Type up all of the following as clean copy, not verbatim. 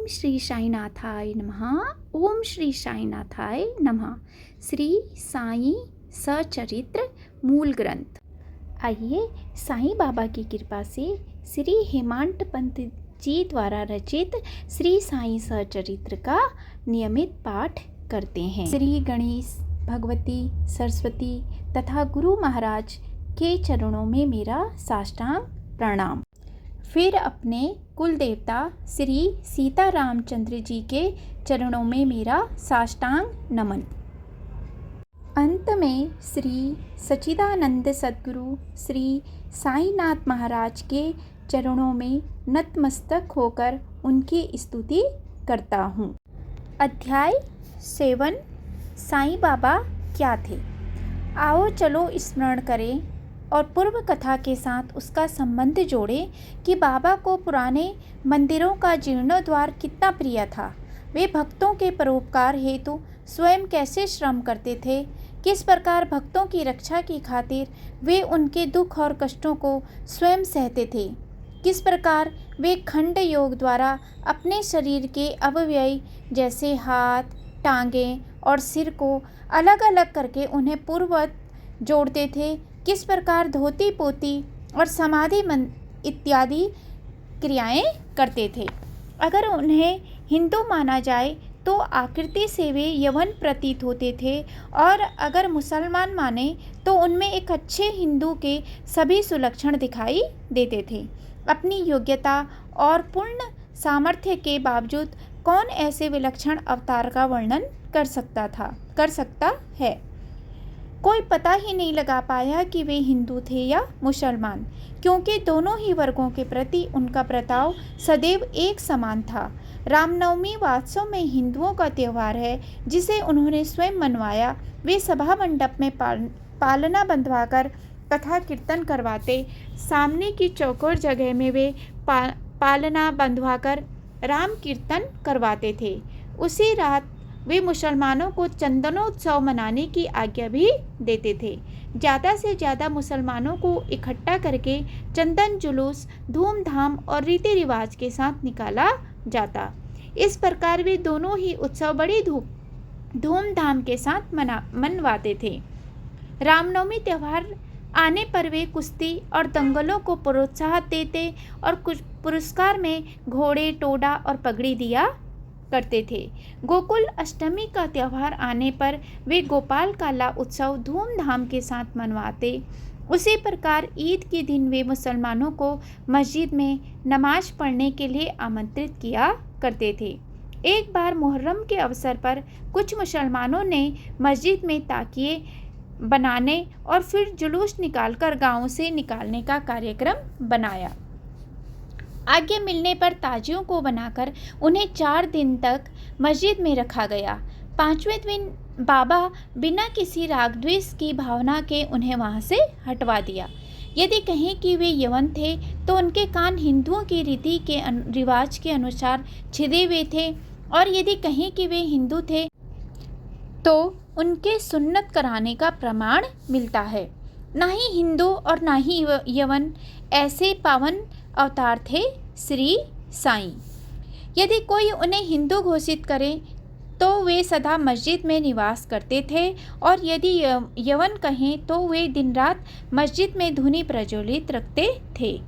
श्री साईनाथाय नमः। ओम श्री साईनाथाय नमः। श्री साईं सचरित्र मूल ग्रंथ। आइए साईं बाबा की कृपा से श्री हेमांत पंत जी द्वारा रचित श्री साईं सचरित्र का नियमित पाठ करते हैं। श्री गणेश, भगवती, सरस्वती तथा गुरु महाराज के चरणों में मेरा साष्टांग प्रणाम। फिर अपने कुल देवता श्री सीतारामचंद्र जी के चरणों में मेरा साष्टांग नमन। अंत में श्री सच्चिदानंद सद्गुरु श्री साईनाथ महाराज के चरणों में नतमस्तक होकर उनकी स्तुति करता हूँ। अध्याय 7 साईं बाबा क्या थे। आओ चलो स्मरण करें और पूर्व कथा के साथ उसका संबंध जोड़ें कि बाबा को पुराने मंदिरों का जीर्णोद्धार कितना प्रिय था। वे भक्तों के परोपकार हेतु स्वयं कैसे श्रम करते थे, किस प्रकार भक्तों की रक्षा की खातिर वे उनके दुख और कष्टों को स्वयं सहते थे, किस प्रकार वे खंड योग द्वारा अपने शरीर के अवयव जैसे हाथ, टांगें और सिर को अलग अलग करके उन्हें पूर्ववत जोड़ते थे, किस प्रकार धोती पोती और समाधि इत्यादि क्रियाएं करते थे। अगर उन्हें हिंदू माना जाए तो आकृति से वे यवन प्रतीत होते थे, और अगर मुसलमान माने तो उनमें एक अच्छे हिंदू के सभी सुलक्षण दिखाई देते थे। अपनी योग्यता और पूर्ण सामर्थ्य के बावजूद कौन ऐसे विलक्षण अवतार का वर्णन कर सकता है। कोई पता ही नहीं लगा पाया कि वे हिंदू थे या मुसलमान, क्योंकि दोनों ही वर्गों के प्रति उनका बर्ताव सदैव एक समान था। रामनवमी वास्तव में हिंदुओं का त्यौहार है, जिसे उन्होंने स्वयं मनवाया। वे सभा मंडप में पालना बंधवाकर कथा कीर्तन करवाते। सामने की चौकोर जगह में वे पालना बंधवाकर राम कीर्तन करवाते थे। उसी रात वे मुसलमानों को चंदनोत्सव मनाने की आज्ञा भी देते थे। ज़्यादा से ज़्यादा मुसलमानों को इकट्ठा करके चंदन जुलूस धूमधाम और रीति रिवाज के साथ निकाला जाता। इस प्रकार वे दोनों ही उत्सव बड़ी धूमधाम के साथ मनवाते थे। रामनवमी त्यौहार आने पर वे कुश्ती और दंगलों को प्रोत्साहन देते और कुछ पुरस्कार में घोड़े, टोडा और पगड़ी दिया करते थे। गोकुल अष्टमी का त्यौहार आने पर वे गोपाल काला उत्सव धूमधाम के साथ मनवाते। उसी प्रकार ईद के दिन वे मुसलमानों को मस्जिद में नमाज पढ़ने के लिए आमंत्रित किया करते थे। एक बार मुहर्रम के अवसर पर कुछ मुसलमानों ने मस्जिद में ताकिए बनाने और फिर जुलूस निकालकर गांव से निकालने का कार्यक्रम बनाया। आज्ञा मिलने पर ताजियों को बनाकर उन्हें 4 दिन तक मस्जिद में रखा गया। 5वें दिन बाबा बिना किसी राग द्वेष की भावना के उन्हें वहां से हटवा दिया। यदि कहें कि वे यवन थे तो उनके कान हिंदुओं की रीति के रिवाज के अनुसार छिदे हुए थे, और यदि कहें कि वे हिंदू थे तो उनके सुन्नत कराने का प्रमाण मिलता है। ना ही हिंदू और ना ही यवन ऐसे पावन अवतार थे श्री साईं। यदि कोई उन्हें हिंदू घोषित करे तो वे सदा मस्जिद में निवास करते थे, और यदि यवन कहें तो वे दिन रात मस्जिद में धुनी प्रज्वलित रखते थे।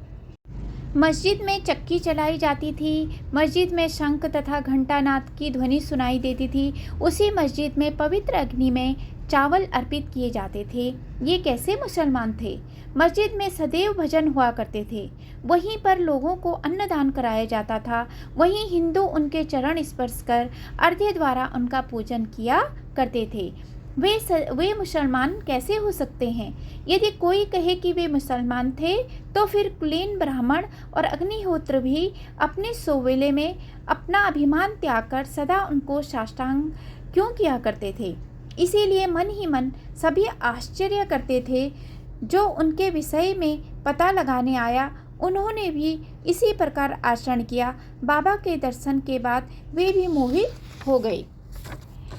मस्जिद में चक्की चलाई जाती थी, मस्जिद में शंख तथा घंटानाद की ध्वनि सुनाई देती थी। उसी मस्जिद में पवित्र अग्नि में चावल अर्पित किए जाते थे। ये कैसे मुसलमान थे। मस्जिद में सदैव भजन हुआ करते थे। वहीं पर लोगों को अन्नदान कराया जाता था। वहीं हिंदू उनके चरण स्पर्श कर अर्घ्य द्वारा उनका पूजन किया करते थे। वे मुसलमान कैसे हो सकते हैं। यदि कोई कहे कि वे मुसलमान थे तो फिर कुलीन ब्राह्मण और अग्निहोत्र भी अपने सोवेले में अपना अभिमान त्याग कर सदा उनको साष्टांग क्यों किया करते थे। इसीलिए मन ही मन सभी आश्चर्य करते थे। जो उनके विषय में पता लगाने आया उन्होंने भी इसी प्रकार आचरण किया। बाबा के दर्शन के बाद वे भी मोहित हो गए।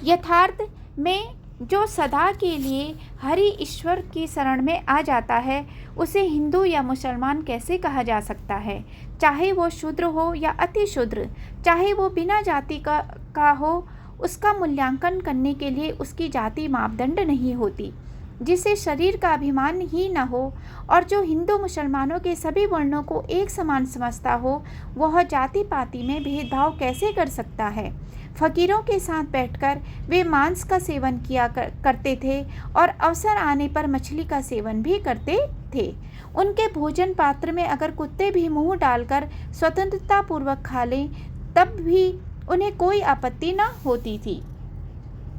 यथार्थ में जो सदा के लिए हरि ईश्वर की शरण में आ जाता है उसे हिंदू या मुसलमान कैसे कहा जा सकता है? चाहे वो शूद्र हो या अति शूद्र, चाहे वो बिना जाति का हो, उसका मूल्यांकन करने के लिए उसकी जाति मापदंड नहीं होती। जिसे शरीर का अभिमान ही न हो और जो हिंदू मुसलमानों के सभी वर्णों को एक समान समझता हो, वह जाति पाति में भेदभाव कैसे कर सकता है? फकीरों के साथ बैठकर वे मांस का सेवन किया करते थे और अवसर आने पर मछली का सेवन भी करते थे। उनके भोजन पात्र में अगर कुत्ते भी मुंह डालकर स्वतंत्रता पूर्वक खा लें तब भी उन्हें कोई आपत्ति न होती थी।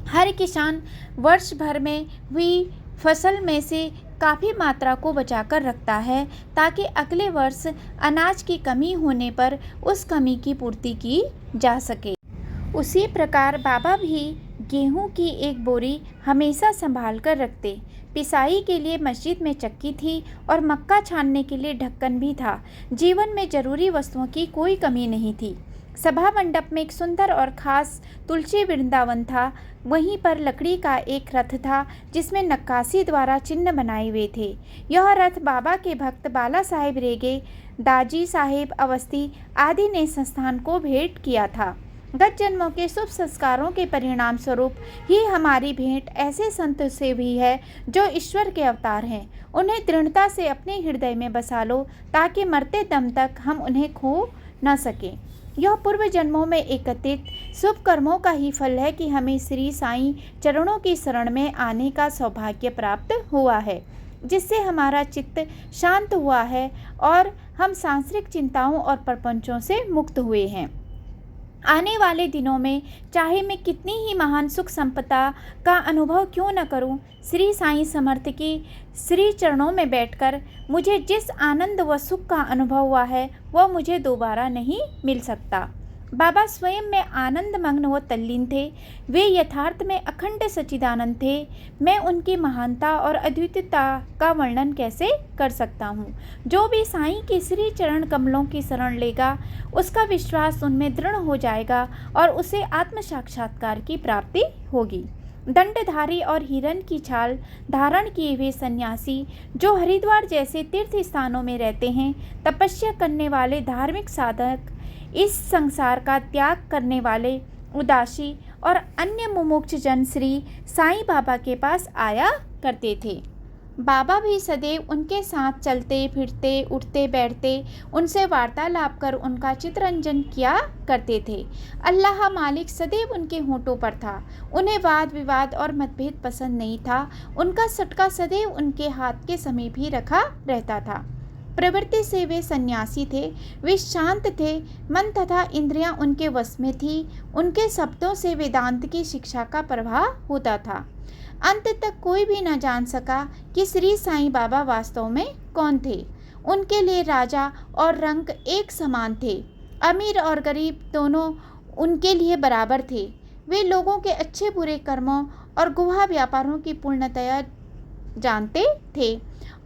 हर किसान वर्ष भर में हुई फसल में से काफ़ी मात्रा को बचाकर रखता है ताकि अगले वर्ष अनाज की कमी होने पर उस कमी की पूर्ति की जा सके। उसी प्रकार बाबा भी गेहूं की एक बोरी हमेशा संभाल कर रखते। पिसाई के लिए मस्जिद में चक्की थी और मक्का छानने के लिए ढक्कन भी था। जीवन में जरूरी वस्तुओं की कोई कमी नहीं थी। सभा मंडप में एक सुंदर और खास तुलसी वृंदावन था। वहीं पर लकड़ी का एक रथ था जिसमें नक्काशी द्वारा चिन्ह बनाए हुए थे। यह रथ बाबा के भक्त बाला साहेब रेगे, दाजी साहेब अवस्थी आदि ने संस्थान को भेंट किया था। गत जन्मों के शुभ संस्कारों के परिणाम स्वरूप ही हमारी भेंट ऐसे संत से भी है जो ईश्वर के अवतार हैं। उन्हें दृढ़ता से अपने हृदय में बसा लो ताकि मरते दम तक हम उन्हें खो न सकें। यह पूर्व जन्मों में एकत्रित शुभ कर्मों का ही फल है कि हमें श्री साईं चरणों की शरण में आने का सौभाग्य प्राप्त हुआ है, जिससे हमारा चित्त शांत हुआ है और हम सांसारिक चिंताओं और प्रपंचों से मुक्त हुए हैं। आने वाले दिनों में चाहे मैं कितनी ही महान सुख संपदा का अनुभव क्यों न करूं, श्री साईं समर्थ की श्री चरणों में बैठकर मुझे जिस आनंद व सुख का अनुभव हुआ है वह मुझे दोबारा नहीं मिल सकता। बाबा स्वयं में आनंद मग्न व तल्लीन थे। वे यथार्थ में अखंड सच्चिदानंद थे। मैं उनकी महानता और अद्वितीयता का वर्णन कैसे कर सकता हूँ। जो भी साईं के श्री चरण कमलों की शरण लेगा उसका विश्वास उनमें दृढ़ हो जाएगा और उसे आत्म साक्षात्कार की प्राप्ति होगी। दंडधारी और हिरण की छाल धारण किए हुए सन्यासी जो हरिद्वार जैसे तीर्थ स्थानों में रहते हैं, तपस्या करने वाले धार्मिक साधक, इस संसार का त्याग करने वाले उदासी और अन्य मुमुक्ष जन श्री साईं बाबा के पास आया करते थे। बाबा भी सदैव उनके साथ चलते फिरते, उठते बैठते, उनसे वार्तालाप कर उनका चितरंजन किया करते थे। अल्लाह मालिक सदैव उनके होठों पर था। उन्हें वाद विवाद और मतभेद पसंद नहीं था। उनका सटका सदैव उनके हाथ के समीप ही रखा रहता था। प्रवृत्ति से वे सन्यासी थे। वे शांत थे। मन तथा इंद्रियां उनके वश में थी। उनके शब्दों से वेदांत की शिक्षा का प्रवाह होता था। अंत तक कोई भी न जान सका कि श्री साईं बाबा वास्तव में कौन थे। उनके लिए राजा और रंक एक समान थे। अमीर और गरीब दोनों उनके लिए बराबर थे। वे लोगों के अच्छे बुरे कर्मों और गुहा व्यापारों की पूर्णतया जानते थे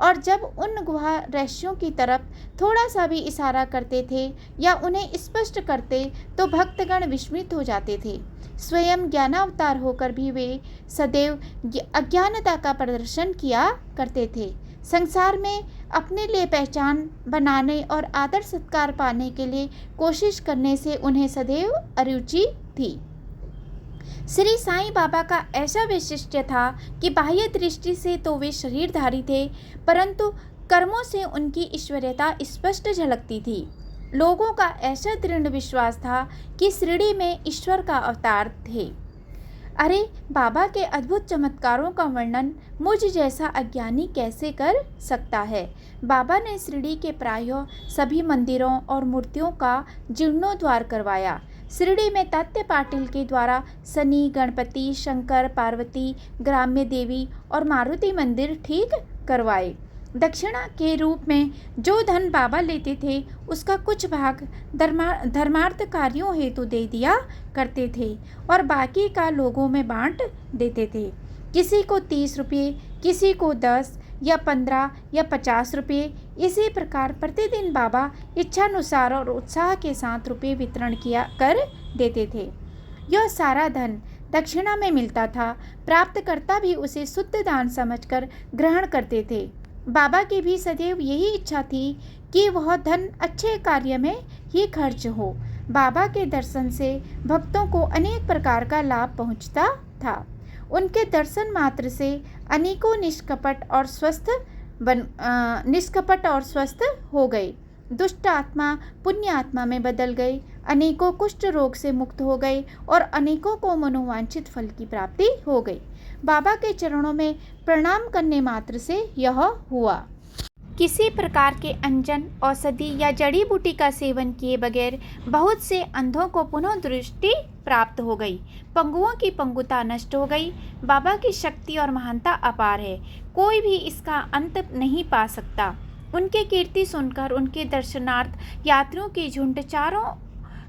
और जब उन गुहा रहस्यों की तरफ थोड़ा सा भी इशारा करते थे या उन्हें स्पष्ट करते तो भक्तगण विस्मित हो जाते थे। स्वयं ज्ञानावतार होकर भी वे सदैव अज्ञानता का प्रदर्शन किया करते थे। संसार में अपने लिए पहचान बनाने और आदर सत्कार पाने के लिए कोशिश करने से उन्हें सदैव अरुचि थी। श्री साईं बाबा का ऐसा वैशिष्ट्य था कि बाह्य दृष्टि से तो वे शरीरधारी थे, परंतु कर्मों से उनकी ईश्वरीयता स्पष्ट झलकती थी। लोगों का ऐसा दृढ़ विश्वास था कि शिरडी में ईश्वर का अवतार थे। अरे बाबा के अद्भुत चमत्कारों का वर्णन मुझ जैसा अज्ञानी कैसे कर सकता है। बाबा ने शिरडी के प्रायः सभी मंदिरों और मूर्तियों का जीर्णोद्धार करवाया। शिरडी में तात्या पाटिल के द्वारा शनि, गणपति, शंकर, पार्वती, ग्राम्य देवी और मारुति मंदिर ठीक करवाए। दक्षिणा के रूप में जो धन बाबा लेते थे उसका कुछ भाग धर्मार्थ कार्यों हेतु दे दिया करते थे और बाकी का लोगों में बांट देते थे। किसी को 30 रुपये, किसी को 10 या 15 या 50 रुपये। इसी प्रकार प्रतिदिन बाबा इच्छानुसार और उत्साह के साथ रुपये वितरण किया कर देते थे। यह सारा धन दक्षिणा में मिलता था। प्राप्तकर्ता भी उसे शुद्ध दान समझकर ग्रहण करते थे। बाबा की भी सदैव यही इच्छा थी कि वह धन अच्छे कार्य में ही खर्च हो। बाबा के दर्शन से भक्तों को अनेक प्रकार का लाभ पहुंचता था। उनके दर्शन मात्र से अनेकों निष्कपट और स्वस्थ हो गए। दुष्ट आत्मा पुण्य आत्मा में बदल गए, अनेकों कुष्ठ रोग से मुक्त हो गए और अनेकों को मनोवांछित फल की प्राप्ति हो गई। बाबा के चरणों में प्रणाम करने मात्र से यह हुआ। किसी प्रकार के अंजन, औषधि या जड़ी बूटी का सेवन किए बगैर बहुत से अंधों को पुनः दृष्टि प्राप्त हो गई। पंगुओं की पंगुता नष्ट हो गई। बाबा की शक्ति और महानता अपार है, कोई भी इसका अंत नहीं पा सकता। उनकी कीर्ति सुनकर उनके दर्शनार्थ यात्रियों के झुंड चारों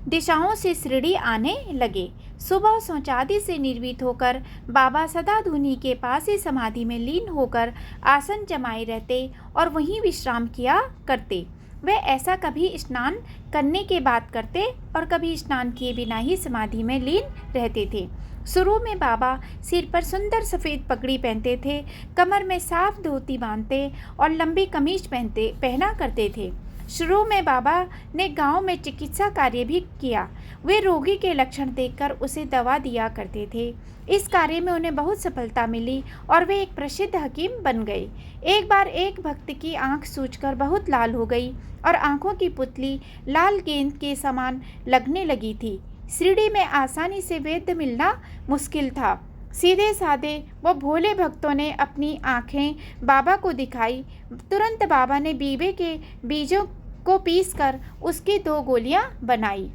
दिशाओं से शिरडी आने लगे। सुबह शौचादि से निर्वित होकर बाबा सदा धुनी के पास ही समाधि में लीन होकर आसन जमाए रहते और वहीं विश्राम किया करते। वे ऐसा कभी स्नान करने के बाद करते और कभी स्नान किए बिना ही समाधि में लीन रहते थे। शुरू में बाबा सिर पर सुंदर सफ़ेद पगड़ी पहनते थे, कमर में साफ धोती बांधते और लंबी कमीज पहना करते थे। शुरू में बाबा ने गांव में चिकित्सा कार्य भी किया। वे रोगी के लक्षण देखकर उसे दवा दिया करते थे। इस कार्य में उन्हें बहुत सफलता मिली और वे एक प्रसिद्ध हकीम बन गए। एक बार एक भक्त की आंख सूजकर बहुत लाल हो गई और आंखों की पुतली लाल गेंद के समान लगने लगी थी। शिरडी में आसानी से वैद्य मिलना मुश्किल था। सीधे साधे व भोले भक्तों ने अपनी आंखें बाबा को दिखाई। तुरंत बाबा ने बीबे के बीजों को पीसकर उसकी 2 गोलियां बनाई।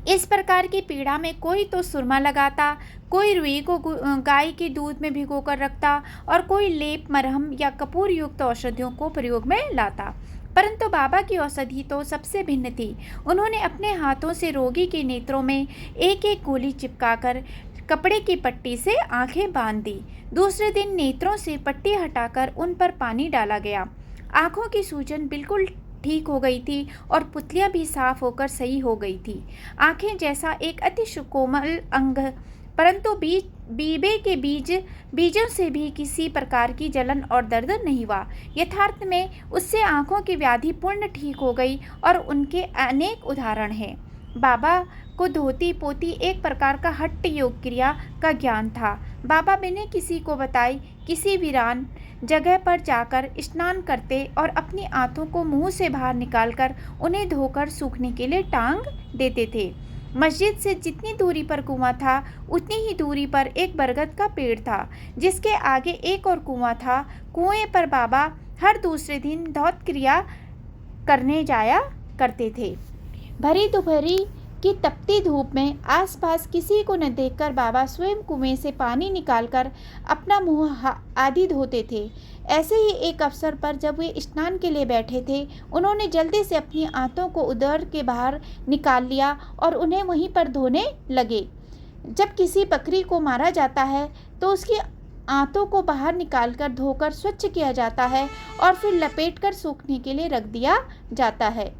इस प्रकार की पीड़ा में कोई तो सुरमा लगाता, कोई रुई को गाय के दूध में भिगोकर रखता और कोई लेप, मरहम या कपूर युक्त औषधियों को प्रयोग में लाता। परंतु बाबा की औषधि तो सबसे भिन्न थी। उन्होंने अपने हाथों से रोगी के नेत्रों में एक एक गोली चिपकाकर कपड़े की पट्टी से आंखें बांध दी। दूसरे दिन नेत्रों से पट्टी हटाकर उन पर पानी डाला गया। आंखों की सूजन बिल्कुल ठीक हो गई थी और पुतलियां भी साफ होकर सही हो गई थी। आंखें जैसा एक अति कोमल अंग, परंतु बीबे के बीजों से भी किसी प्रकार की जलन और दर्द नहीं हुआ। यथार्थ में उससे आंखों की व्याधि पूर्ण ठीक हो गई और उनके अनेक उदाहरण हैं। बाबा को धोती पोती एक प्रकार का हट्ट योग क्रिया का ज्ञान था। बाबा बिना किसी को बताए किसी वीरान जगह पर जाकर स्नान करते और अपनी आंतों को मुंह से बाहर निकालकर उन्हें धोकर सूखने के लिए टांग देते थे। मस्जिद से जितनी दूरी पर कुआं था उतनी ही दूरी पर एक बरगद का पेड़ था, जिसके आगे एक और कुआं था। कुएं पर बाबा हर दूसरे दिन धौत क्रिया करने जाया करते थे। भरी दोपहरी की तपती धूप में आसपास किसी को न देखकर बाबा स्वयं कुएं से पानी निकालकर अपना मुंह आदि धोते थे। ऐसे ही एक अवसर पर जब वे स्नान के लिए बैठे थे, उन्होंने जल्दी से अपनी आंतों को उदर के बाहर निकाल लिया और उन्हें वहीं पर धोने लगे। जब किसी बकरी को मारा जाता है तो उसकी आंतों को बाहर निकालकर धोकर स्वच्छ किया जाता है और फिर लपेटकर सूखने के लिए रख दिया जाता है।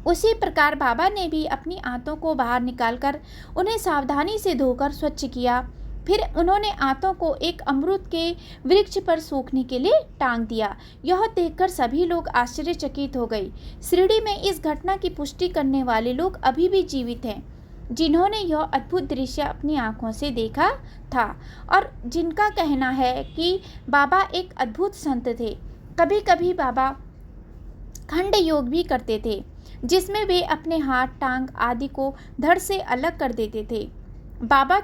उसी प्रकार बाबा ने भी अपनी आंतों को बाहर निकालकर उन्हें सावधानी से धोकर स्वच्छ किया। फिर उन्होंने आंतों को एक अमरूद के वृक्ष पर सूखने के लिए टांग दिया। यह देखकर सभी लोग आश्चर्यचकित हो गए। शिरडी में इस घटना की पुष्टि करने वाले लोग अभी भी जीवित हैं, जिन्होंने यह अद्भुत दृश्य अपनी आंखों से देखा था और जिनका कहना है कि बाबा एक अद्भुत संत थे। कभी कभी बाबा खंड योग भी करते थे, जिसमें वे अपने हाथ, टांग आदि को धड़ से अलग कर देते थे। बाबा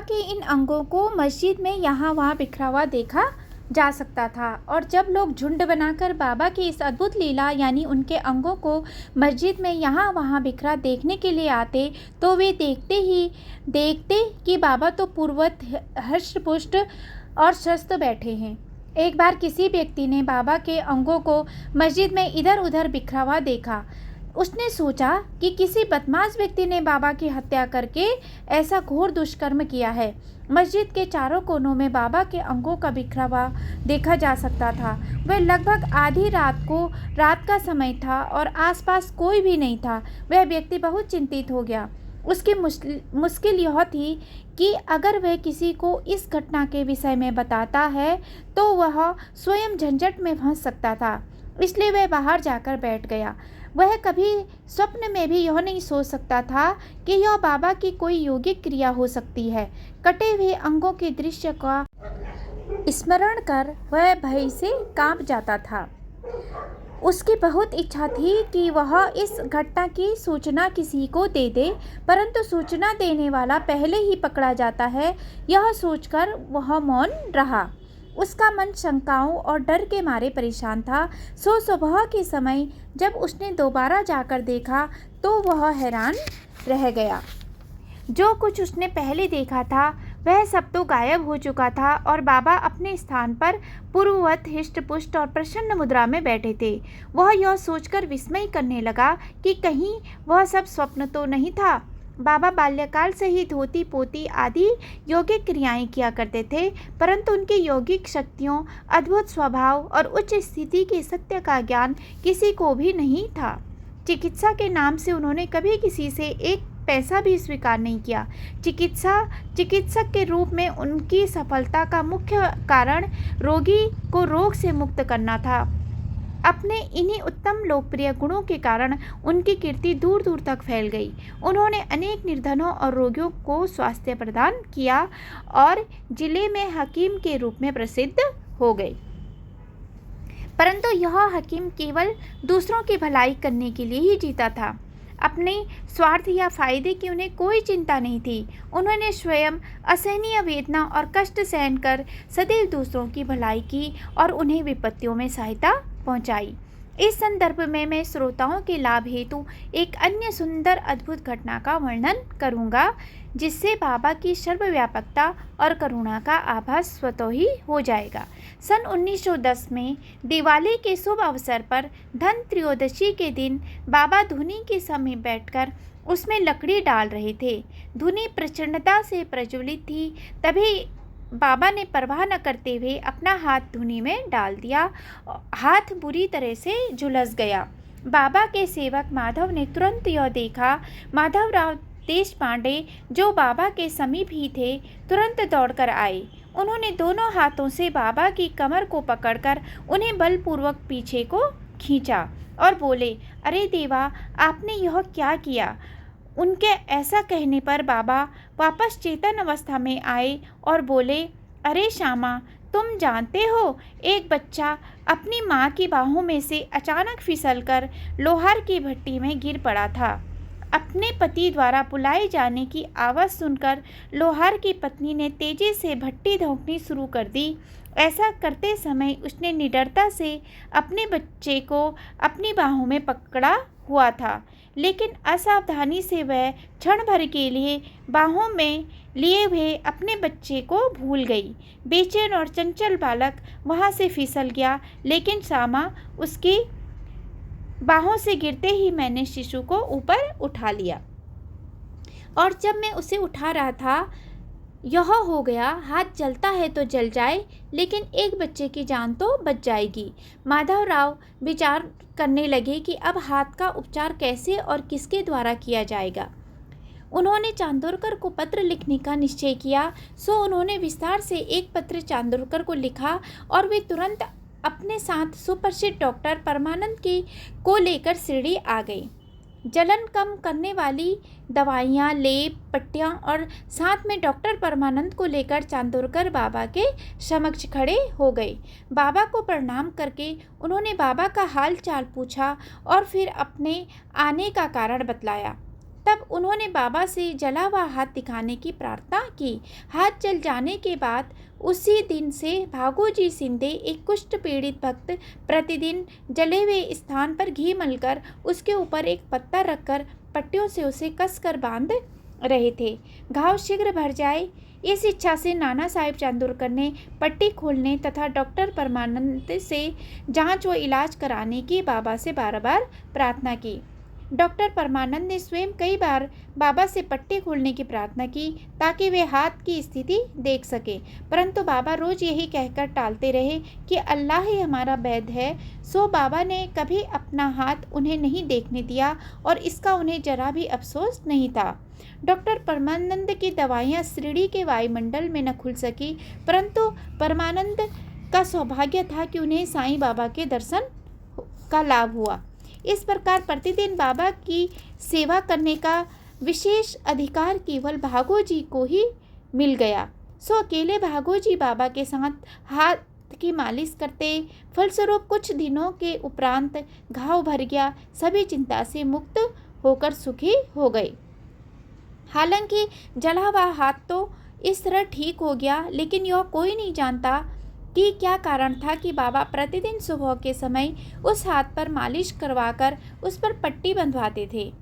के इन अंगों को मस्जिद में यहाँ वहाँ बिखरा हुआ देखा जा सकता था और जब लोग झुंड बनाकर बाबा की इस अद्भुत लीला यानी उनके अंगों को मस्जिद में यहाँ वहाँ बिखरा देखने के लिए आते तो वे देखते कि बाबा तो पूर्ववत हष्टपुष्ट और स्वस्थ बैठे हैं। एक बार किसी व्यक्ति ने बाबा के अंगों को मस्जिद में इधर उधर बिखरा हुआ देखा। उसने सोचा कि किसी बदमाश व्यक्ति ने बाबा की हत्या करके ऐसा घोर दुष्कर्म किया है। मस्जिद के चारों कोनों में बाबा के अंगों का बिखरा हुआ देखा जा सकता था। वह लगभग आधी रात का समय था और आसपास कोई भी नहीं था। वह व्यक्ति बहुत चिंतित हो गया। उसकी मुश्किल यह थी कि अगर वह किसी को इस घटना के विषय में बताता है तो वह स्वयं झंझट में फंस सकता था। इसलिए वह बाहर जाकर बैठ गया। वह कभी स्वप्न में भी यह नहीं सोच सकता था कि यह बाबा की कोई यौगिक क्रिया हो सकती है। कटे हुए अंगों के दृश्य का स्मरण कर वह भय से कांप जाता था। उसकी बहुत इच्छा थी कि वह इस घटना की सूचना किसी को दे दे, परंतु सूचना देने वाला पहले ही पकड़ा जाता है, यह सोचकर वह मौन रहा। उसका मन शंकाओं और डर के मारे परेशान था। सुबह के समय जब उसने दोबारा जाकर देखा तो वह हैरान रह गया। जो कुछ उसने पहले देखा था वह सब तो गायब हो चुका था और बाबा अपने स्थान पर पूर्ववत हिष्ट-पुष्ट और प्रसन्न मुद्रा में बैठे थे। वह यह सोचकर विस्मय करने लगा कि कहीं वह सब स्वप्न तो नहीं था। बाबा बाल्यकाल से ही धोती पोती आदि यौगिक क्रियाएं किया करते थे, परंतु उनकी यौगिक शक्तियों, अद्भुत स्वभाव और उच्च स्थिति के सत्य का ज्ञान किसी को भी नहीं था। चिकित्सा के नाम से उन्होंने कभी किसी से एक पैसा भी स्वीकार नहीं किया। चिकित्सक के रूप में उनकी सफलता का मुख्य कारण रोगी को रोग से मुक्त करना था। अपने इन्हीं उत्तम लोकप्रिय गुणों के कारण उनकी कीर्ति दूर दूर तक फैल गई। उन्होंने अनेक निर्धनों और रोगियों को स्वास्थ्य प्रदान किया और जिले में हकीम के रूप में प्रसिद्ध हो गए। परंतु यह हकीम केवल दूसरों की भलाई करने के लिए ही जीता था। अपने स्वार्थ या फायदे की उन्हें कोई चिंता नहीं थी। उन्होंने स्वयं असहनीय वेदना और कष्ट सहन कर सदैव दूसरों की भलाई की और उन्हें विपत्तियों में सहायता पहुंचाई। इस संदर्भ में मैं श्रोताओं के लाभ हेतु एक अन्य सुंदर अद्भुत घटना का वर्णन करूंगा, जिससे बाबा की सर्वव्यापकता और करुणा का आभास स्वतः ही हो जाएगा। सन 1910 में दिवाली के शुभ अवसर पर धन त्रयोदशी के दिन बाबा धुनी के समीप बैठकर उसमें लकड़ी डाल रहे थे। धुनी प्रचंडता से प्रज्वलित थी। तभी बाबा ने परवाह न करते हुए अपना हाथ धुनी में डाल दिया। हाथ बुरी तरह से झुलस गया। बाबा के सेवक माधव ने तुरंत यह देखा। माधवराव देशपांडे, जो बाबा के समीप ही थे, तुरंत दौड़कर आए। उन्होंने दोनों हाथों से बाबा की कमर को पकड़कर उन्हें बलपूर्वक पीछे को खींचा और बोले, अरे देवा, आपने यह क्या किया? उनके ऐसा कहने पर बाबा वापस चेतन अवस्था में आए और बोले, अरे श्यामा, तुम जानते हो, एक बच्चा अपनी माँ की बाहों में से अचानक फिसलकर लोहार की भट्टी में गिर पड़ा था। अपने पति द्वारा बुलाए जाने की आवाज़ सुनकर लोहार की पत्नी ने तेजी से भट्टी धोंकनी शुरू कर दी। ऐसा करते समय उसने निडरता से अपने बच्चे को अपनी बाहों में पकड़ा हुआ था, लेकिन असावधानी से वह क्षण भर के लिए बाहों में लिए हुए अपने बच्चे को भूल गई। बेचैन और चंचल बालक वहाँ से फिसल गया, लेकिन श्यामा उसकी बाहों से गिरते ही मैंने शिशु को ऊपर उठा लिया और जब मैं उसे उठा रहा था, यह हो गया, हाथ जलता है तो जल जाए, लेकिन एक बच्चे की जान तो बच जाएगी। माधवराव विचार करने लगे कि अब हाथ का उपचार कैसे और किसके द्वारा किया जाएगा। उन्होंने चांदोरकर को पत्र लिखने का निश्चय किया। सो उन्होंने विस्तार से एक पत्र चांदोरकर को लिखा और वे तुरंत अपने साथ सुप्रसिद्ध डॉक्टर परमानंद को लेकर शिरडी आ गए। जलन कम करने वाली दवाइयाँ, लेप, पट्टियाँ और साथ में डॉक्टर परमानंद को लेकर चांदोरकर बाबा के समक्ष खड़े हो गए। बाबा को प्रणाम करके उन्होंने बाबा का हाल चाल पूछा और फिर अपने आने का कारण बतलाया। तब उन्होंने बाबा से जला हुआ हाथ दिखाने की प्रार्थना की। हाथ जल जाने के बाद उसी दिन से भागोजी सिंधे, एक कुष्ठ पीड़ित भक्त, प्रतिदिन जले हुए स्थान पर घी मलकर उसके ऊपर एक पत्ता रखकर पट्टियों से उसे कसकर बांध रहे थे, घाव शीघ्र भर जाए। इस इच्छा से नाना साहेब चांदोरकर ने पट्टी खोलने तथा डॉक्टर परमानंद से जांच व इलाज कराने की बाबा से बार बार प्रार्थना की। डॉक्टर परमानंद ने स्वयं कई बार बाबा से पट्टे खोलने की प्रार्थना की ताकि वे हाथ की स्थिति देख सके, परंतु बाबा रोज यही कहकर टालते रहे कि अल्लाह ही हमारा वैद्य है। सो बाबा ने कभी अपना हाथ उन्हें नहीं देखने दिया और इसका उन्हें जरा भी अफसोस नहीं था। डॉक्टर परमानंद की दवाइयाँ शिरडी के वायुमंडल में न खुल सकी, परंतु परमानंद का सौभाग्य था कि उन्हें साईं बाबा के दर्शन का लाभ हुआ। इस प्रकार प्रतिदिन बाबा की सेवा करने का विशेष अधिकार केवल भागोजी को ही मिल गया। सो अकेले भागोजी बाबा के साथ हाथ की मालिश करते। फलस्वरूप कुछ दिनों के उपरांत घाव भर गया। सभी चिंता से मुक्त होकर सुखी हो गए। हालांकि जला हुआ हाथ तो इस तरह ठीक हो गया, लेकिन यह कोई नहीं जानता कि क्या कारण था कि बाबा प्रतिदिन सुबह के समय उस हाथ पर मालिश करवाकर उस पर पट्टी बंधवाते थे।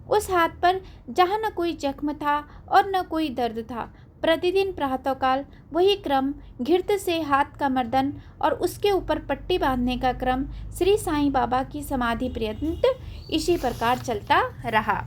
उस हाथ पर जहाँ न कोई जख्म था और न कोई दर्द था। प्रतिदिन प्रातःकाल वही क्रम, घृत से हाथ का मर्दन और उसके ऊपर पट्टी बांधने का क्रम श्री साईं बाबा की समाधि पर्यंत इसी प्रकार चलता रहा।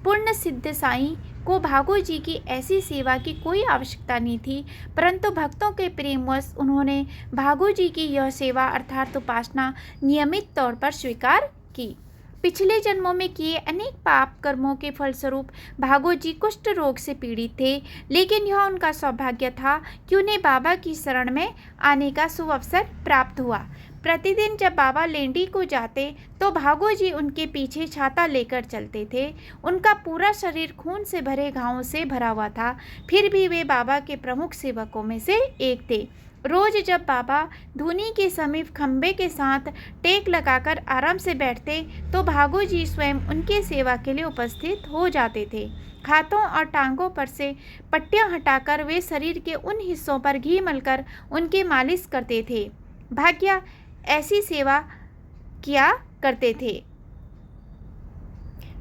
पूर्ण सिद्ध साईं को भागोजी की ऐसी सेवा की कोई आवश्यकता नहीं थी, परंतु भक्तों के प्रेमवश उन्होंने भागोजी की यह सेवा अर्थात उपासना नियमित तौर पर स्वीकार की। पिछले जन्मों में किए अनेक पाप कर्मों के फलस्वरूप भागोजी कुष्ठ रोग से पीड़ित थे, लेकिन यह उनका सौभाग्य था कि उन्हें बाबा की शरण में आने का सुअवसर प्राप्त हुआ। प्रतिदिन जब बाबा लेंडी को जाते तो भागोजी उनके पीछे छाता लेकर चलते थे। उनका पूरा शरीर खून से भरे घावों से भरा हुआ था, फिर भी वे बाबा के प्रमुख सेवकों में से एक थे। रोज जब बाबा धुनी के समीप खंबे के साथ टेक लगाकर आराम से बैठते तो भागोजी स्वयं उनके सेवा के लिए उपस्थित हो जाते थे। हाथों और टांगों पर से पट्टियां हटाकर वे शरीर के उन हिस्सों पर घी मलकर उनकी मालिश करते थे। भाग्य ऐसी सेवा किया करते थे।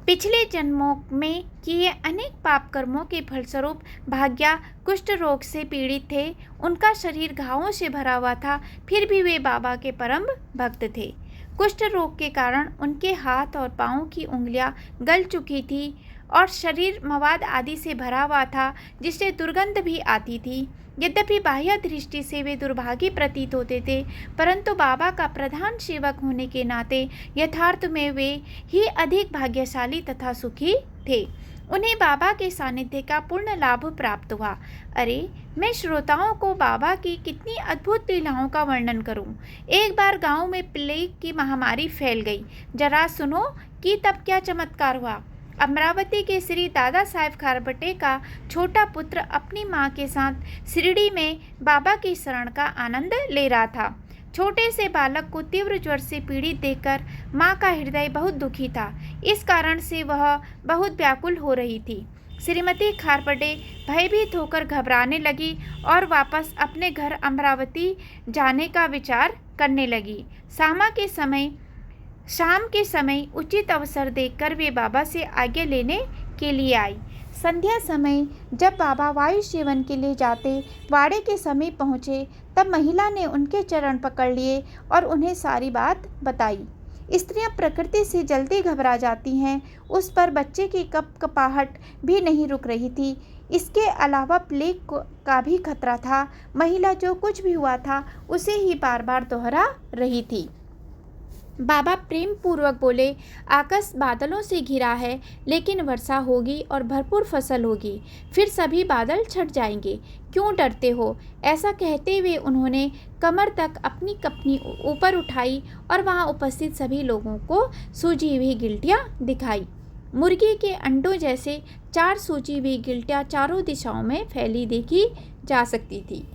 पिछले जन्मों में किए अनेक पाप कर्मों के फलस्वरूप भाग्या कुष्ठ रोग से पीड़ित थे। उनका शरीर घावों से भरा हुआ था, फिर भी वे बाबा के परम भक्त थे। कुष्ठ रोग के कारण उनके हाथ और पांव की उंगलियां गल चुकी थी और शरीर मवाद आदि से भरा हुआ था, जिससे दुर्गंध भी आती थी। यद्यपि बाह्य दृष्टि से वे दुर्भागी प्रतीत होते थे, परंतु बाबा का प्रधान सेवक होने के नाते यथार्थ में वे ही अधिक भाग्यशाली तथा सुखी थे। उन्हें बाबा के सानिध्य का पूर्ण लाभ प्राप्त हुआ। अरे, मैं श्रोताओं को बाबा की कितनी अद्भुत लीलाओं का वर्णन करूं। एक बार गांव में प्लेग की महामारी फैल गई। जरा सुनो कि तब क्या चमत्कार हुआ। अमरावती के श्री दादा साहेब खारबटे का छोटा पुत्र अपनी माँ के साथ शिरडी में बाबा की शरण का आनंद ले रहा था। छोटे से बालक को तीव्र ज्वर से पीड़ित देखकर माँ का हृदय बहुत दुखी था। इस कारण से वह बहुत व्याकुल हो रही थी। श्रीमती खारबटे भयभीत होकर घबराने लगी और वापस अपने घर अमरावती जाने का विचार करने लगी। शाम के समय उचित अवसर देखकर वे बाबा से आज्ञा लेने के लिए आई। संध्या समय जब बाबा वायु सेवन के लिए जाते वाड़े के समीप पहुँचे, तब महिला ने उनके चरण पकड़ लिए और उन्हें सारी बात बताई। स्त्रियां प्रकृति से जल्दी घबरा जाती हैं। उस पर बच्चे की कपकपाहट भी नहीं रुक रही थी। इसके अलावा प्लेग का भी खतरा था। महिला जो कुछ भी हुआ था उसे ही बार बार दोहरा रही थी। बाबा प्रेम पूर्वक बोले, आकाश बादलों से घिरा है, लेकिन वर्षा होगी और भरपूर फसल होगी। फिर सभी बादल छट जाएंगे। क्यों डरते हो? ऐसा कहते हुए उन्होंने कमर तक अपनी कपनी ऊपर उठाई और वहां उपस्थित सभी लोगों को सूजी हुई गिल्टियां दिखाई। मुर्गी के अंडों जैसे 4 सूजी हुई गिल्टियां चारों दिशाओं में फैली देखी जा सकती थी।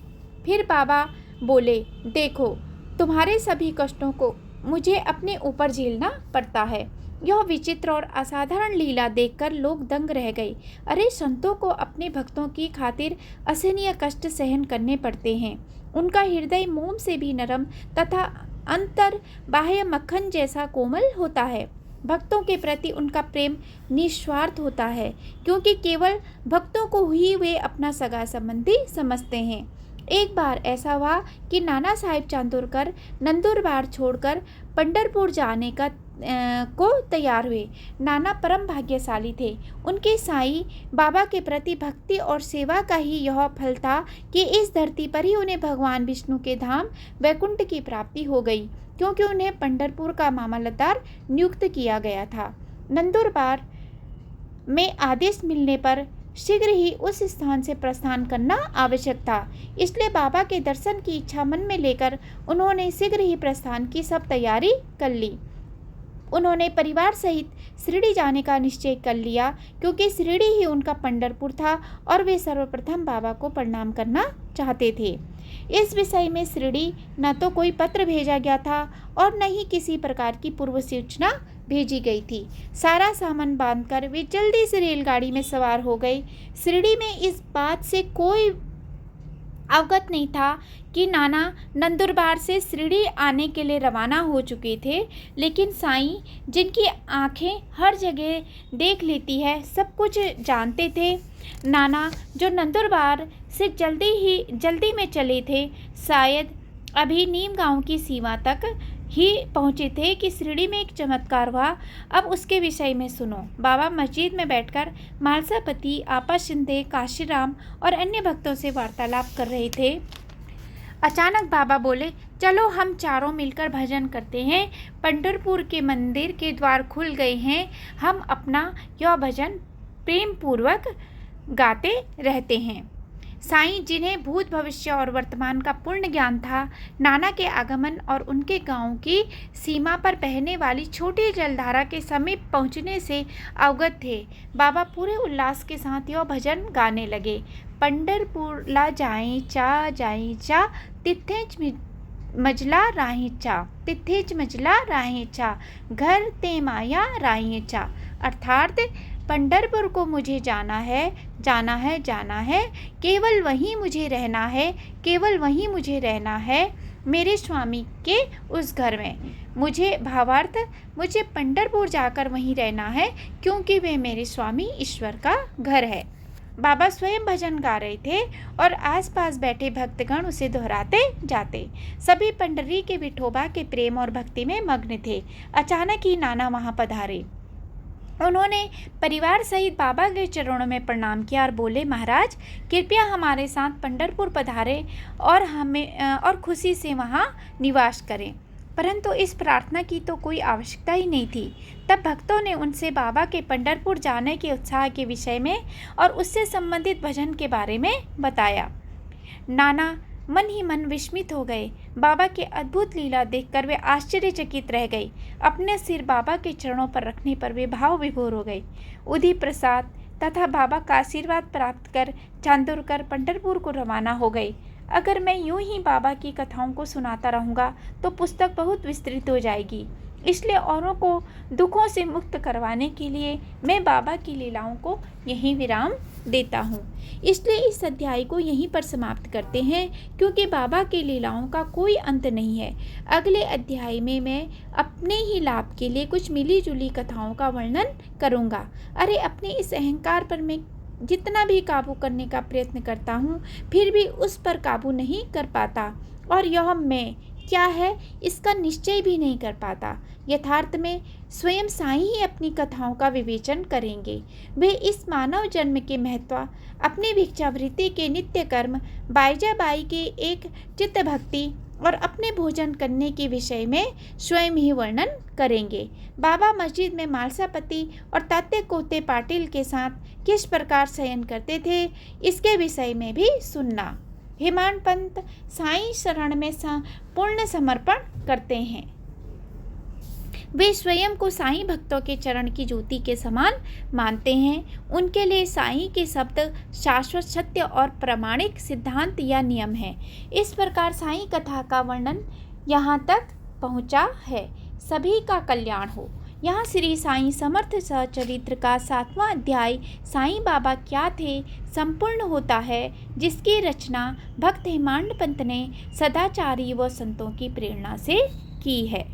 फिर बाबा बोले, देखो, तुम्हारे सभी कष्टों को मुझे अपने ऊपर झेलना पड़ता है। यह विचित्र और असाधारण लीला देखकर लोग दंग रह गए। अरे, संतों को अपने भक्तों की खातिर असहनीय कष्ट सहन करने पड़ते हैं। उनका हृदय मोम से भी नरम तथा अंतर बाह्य मक्खन जैसा कोमल होता है। भक्तों के प्रति उनका प्रेम निस्वार्थ होता है, क्योंकि केवल भक्तों को ही वे अपना सगा संबंधी समझते हैं। एक बार ऐसा हुआ कि नाना साहेब चांदोरकर नंदुरबार छोड़कर पंढरपुर जाने का को तैयार हुए। नाना परम भाग्यशाली थे। उनके साईं बाबा के प्रति भक्ति और सेवा का ही यह फल था कि इस धरती पर ही उन्हें भगवान विष्णु के धाम वैकुंठ की प्राप्ति हो गई, क्योंकि उन्हें पंढरपुर का मामलतदार नियुक्त किया गया था। नंदुरबार में आदेश मिलने पर शीघ्र ही उस स्थान से प्रस्थान करना आवश्यक था, इसलिए बाबा के दर्शन की इच्छा मन में लेकर उन्होंने शीघ्र ही प्रस्थान की सब तैयारी कर ली। उन्होंने परिवार सहित शिरडी जाने का निश्चय कर लिया, क्योंकि शिरडी ही उनका पंढरपुर था और वे सर्वप्रथम बाबा को प्रणाम करना चाहते थे। इस विषय में शिरडी न तो कोई पत्र भेजा गया था और न ही किसी प्रकार की पूर्व सूचना भेजी गई थी। सारा सामान बांधकर वे जल्दी से रेलगाड़ी में सवार हो गए। शिरडी में इस बात से कोई अवगत नहीं था कि नाना नंदुरबार से शिरडी आने के लिए रवाना हो चुके थे, लेकिन साईं, जिनकी आंखें हर जगह देख लेती है, सब कुछ जानते थे। नाना जो नंदुरबार से जल्दी में चले थे, शायद अभी नीम गांव की सीमा तक ही पहुँचे थे कि शिरडी में एक चमत्कार हुआ। अब उसके विषय में सुनो। बाबा मस्जिद में बैठकर मालसापति, आपा शिंदे, काशीराम और अन्य भक्तों से वार्तालाप कर रहे थे। अचानक बाबा बोले, चलो हम चारों मिलकर भजन करते हैं। पंढरपुर के मंदिर के द्वार खुल गए हैं। हम अपना यह भजन प्रेम पूर्वक गाते रहते हैं। साईं, जिन्हें भूत, भविष्य और वर्तमान का पूर्ण ज्ञान था, नाना के आगमन और उनके गांव की सीमा पर बहने वाली छोटी जलधारा के समीप पहुंचने से अवगत थे। बाबा पूरे उल्लास के साथ यह भजन गाने लगे। पंढरपूरला जाई चा तिथेच मजला राहेचा, तिथेच मजला राहेचा, घर ते माया राहेचा। अर्थात पंढरपुर को मुझे जाना है, जाना है, जाना है, केवल वहीं मुझे रहना है, केवल वहीं मुझे रहना है, मेरे स्वामी के उस घर में। मुझे भावार्थ, मुझे पंढरपुर जाकर वहीं रहना है, क्योंकि वे मेरे स्वामी ईश्वर का घर है। बाबा स्वयं भजन गा रहे थे और आसपास बैठे भक्तगण उसे दोहराते जाते। सभी पंडरी के विठोबा के प्रेम और भक्ति में मग्न थे। अचानक ही नाना वहां पधारे। उन्होंने परिवार सहित बाबा के चरणों में प्रणाम किया और बोले, महाराज, कृपया हमारे साथ पंढरपुर पधारें और खुशी से वहाँ निवास करें। परंतु इस प्रार्थना की तो कोई आवश्यकता ही नहीं थी। तब भक्तों ने उनसे बाबा के पंढरपुर जाने के उत्साह के विषय में और उससे संबंधित भजन के बारे में बताया। नाना मन ही मन विस्मित हो गए। बाबा के अद्भुत लीला देखकर वे आश्चर्यचकित रह गए। अपने सिर बाबा के चरणों पर रखने पर वे भाव विभोर हो गए। उदी प्रसाद तथा बाबा का आशीर्वाद प्राप्त कर चांदोरकर पंढरपुर को रवाना हो गए। अगर मैं यूं ही बाबा की कथाओं को सुनाता रहूँगा तो पुस्तक बहुत विस्तृत हो जाएगी, इसलिए औरों को दुखों से मुक्त करवाने के लिए मैं बाबा की लीलाओं को यहीं विराम देता हूँ। इसलिए इस अध्याय को यहीं पर समाप्त करते हैं, क्योंकि बाबा की लीलाओं का कोई अंत नहीं है। अगले अध्याय में मैं अपने ही लाभ के लिए कुछ मिली जुली कथाओं का वर्णन करूँगा। अरे, अपने इस अहंकार पर मैं जितना भी काबू करने का प्रयत्न करता हूँ, फिर भी उस पर काबू नहीं कर पाता, और यह मैं क्या है इसका निश्चय भी नहीं कर पाता। यथार्थ में स्वयं साईं ही अपनी कथाओं का विवेचन करेंगे। वे इस मानव जन्म के महत्व, अपनी भिक्षावृत्ति के नित्य कर्म, बाईजाबाई के एक चित्त भक्ति और अपने भोजन करने के विषय में स्वयं ही वर्णन करेंगे। बाबा मस्जिद में मालसापति और तात्या कोते पाटिल के साथ किस प्रकार शयन करते थे, इसके विषय में भी सुनना। हेमाड पंत साईं शरण में पूर्ण समर्पण करते हैं। वे स्वयं को साईं भक्तों के चरण की ज्योति के समान मानते हैं। उनके लिए साईं के शब्द शाश्वत सत्य और प्रामाणिक सिद्धांत या नियम है। इस प्रकार साईं कथा का वर्णन यहाँ तक पहुँचा है। सभी का कल्याण हो। यहाँ श्री साईं समर्थ सचरित्र का 7वां अध्याय साईं बाबा क्या थे संपूर्ण होता है, जिसकी रचना भक्त हेमाड पंत ने सदाचारी व संतों की प्रेरणा से की है।